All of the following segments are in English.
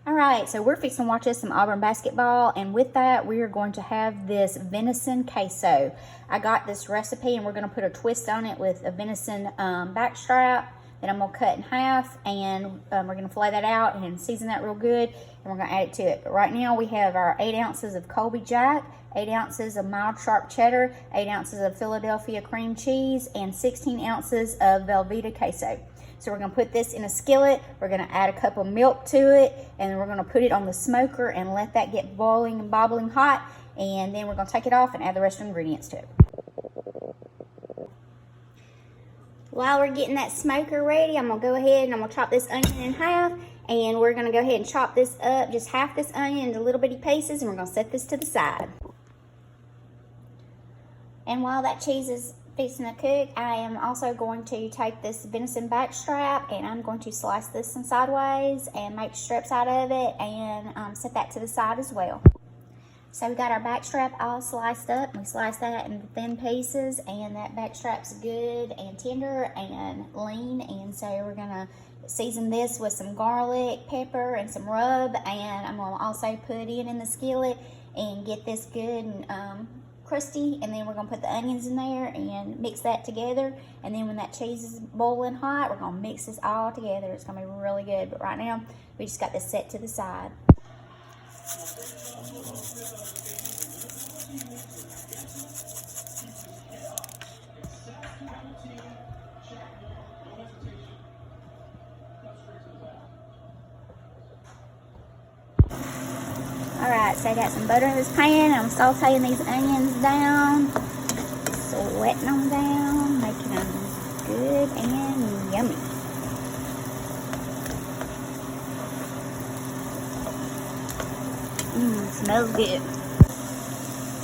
All right, so we're fixing to watch us some Auburn basketball, and with that, we are going to have this venison queso. I got this recipe, and we're going to put a twist on it with a venison backstrap that I'm going to cut in half, and we're going to fillet that out and season that real good, and we're going to add it to it. But right now, we have our 8 ounces of Colby Jack, 8 ounces of mild sharp cheddar, 8 ounces of Philadelphia cream cheese, and 16 ounces of Velveeta queso. So we're going to put this in a skillet, we're going to add a cup of milk to it, and then we're going to put it on the smoker and let that get boiling and bobbling hot, and then we're going to take it off and add the rest of the ingredients to it. While we're getting that smoker ready, I'm going to go ahead and I'm going to chop this onion in half, and we're going to go ahead and chop this up, just half this onion into little bitty pieces, and we're going to set this to the side. And while that cheese is fixing to cook, I am also going to take this venison backstrap and I'm going to slice this in sideways and make strips out of it and set that to the side as well. So we got our backstrap all sliced up. We sliced that in thin pieces, and that backstrap's good and tender and lean, and so we're gonna season this with some garlic, pepper, and some rub, and I'm gonna also put it in the skillet and get this good and crusty, and then we're gonna put the onions in there and mix that together, and then when that cheese is boiling hot, we're gonna mix this all together. It's gonna be really good. But right now we just got this set to the side. Alright, so I got some butter in this pan, and I'm sauteing these onions down, sweating them down, making them good and yummy. Smells good.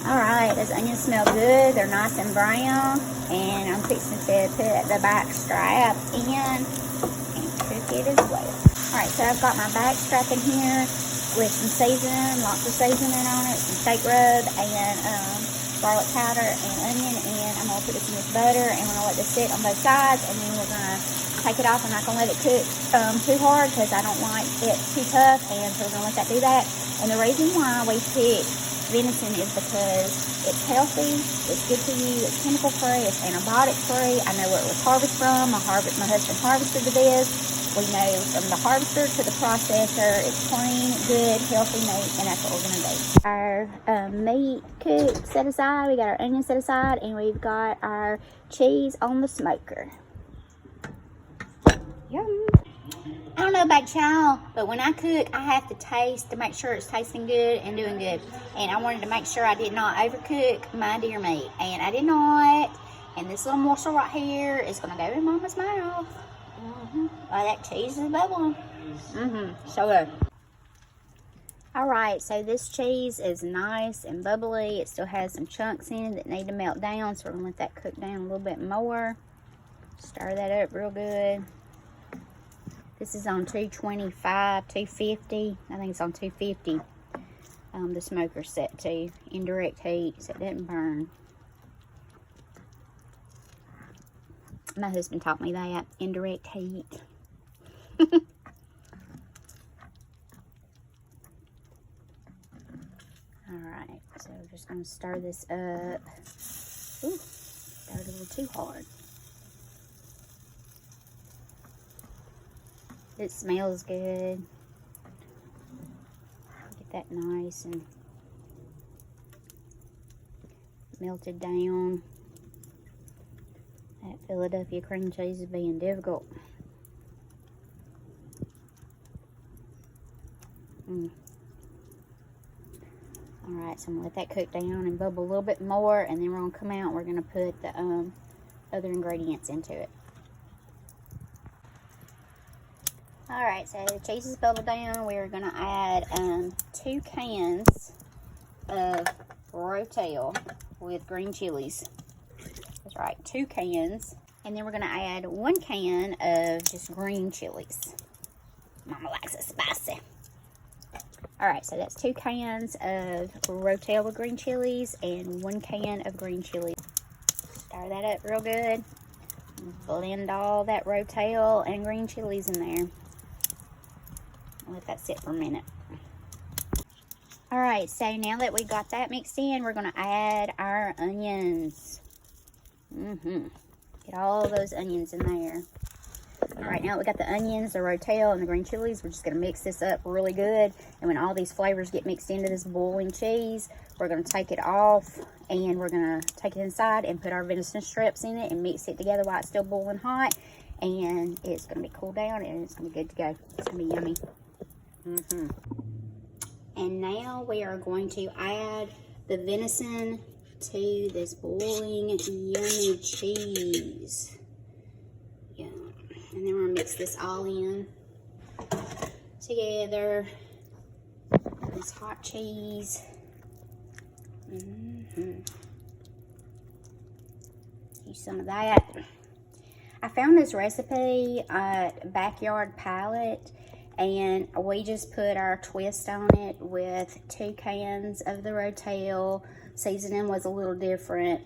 Alright, those onions smell good, they're nice and brown, and I'm fixing to put the back strap in and cook it as well. Alright, so I've got my back strap in here with some seasoning, lots of seasoning on it, some steak rub, and garlic powder and onion, and I'm going to put this in this butter, and we're going to let this sit on both sides, and then we're going to take it off. I'm not going to let it cook too hard because I don't like it too tough, and so we're going to let that do that. And the reason why we pick venison is because it's healthy, it's good for you, it's chemical free, it's antibiotic free. I know where it was harvested from. My husband harvested this. We know from the harvester to the processor, it's clean, good, healthy meat, and that's what we're going to do. Our meat cooked set aside, we got our onions set aside, and we've got our cheese on the smoker. Yum. I don't know about y'all, but when I cook, I have to taste to make sure it's tasting good and doing good. And I wanted to make sure I did not overcook my deer meat, and I did not. And this little morsel right here is going to go in Mama's mouth. Oh, that cheese is bubbling. So good. Alright, so this cheese is nice and bubbly. It still has some chunks in it that need to melt down, so we're going to let that cook down a little bit more. Stir that up real good. This is on 225, 250. I think it's on 250. The smoker's set to indirect heat, so it doesn't burn. My husband taught me that, indirect heat. Alright, so we're just going to stir this up. Ooh, stirred a little too hard. It smells good. Get that nice and melted down. That Philadelphia cream cheese is being difficult. Alright, so I'm going to let that cook down and bubble a little bit more, and then we're going to come out and we're going to put the other ingredients into it. Alright, so the cheese is bubbled down. We're going to add 2 cans of rotel with green chilies. That's right, 2 cans. And then we're going to add 1 can of just green chilies. Mama likes it spicy. Alright, so that's 2 cans of rotel with green chilies and 1 can of green chilies. Stir that up real good. Blend all that rotel and green chilies in there. I'll let that sit for a minute. All right, so now that we got that mixed in, we're gonna add our onions. Get all those onions in there. All right, now that we got the onions, the rotel, and the green chilies, we're just gonna mix this up really good. And when all these flavors get mixed into this boiling cheese, we're gonna take it off and we're gonna take it inside and put our venison strips in it and mix it together while it's still boiling hot. And it's gonna be cooled down and it's gonna be good to go. It's gonna be yummy. And now we are going to add the venison to this boiling yummy cheese. Yeah. And then we're gonna mix this all in together. This hot cheese. Use some of that. I found this recipe at Backyard Palate, and we just put our twist on it with 2 cans of the rotel. Seasoning was a little different.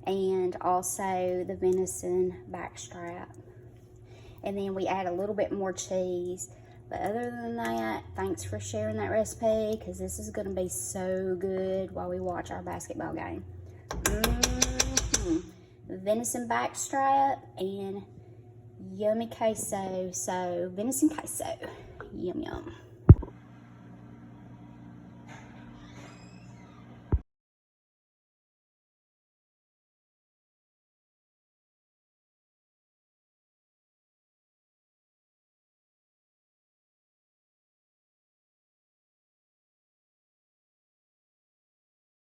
And also the venison backstrap. And then we add a little bit more cheese. But other than that, thanks for sharing that recipe, because this is going to be so good while we watch our basketball game. Venison backstrap and yummy queso. So venison queso. Yum yum.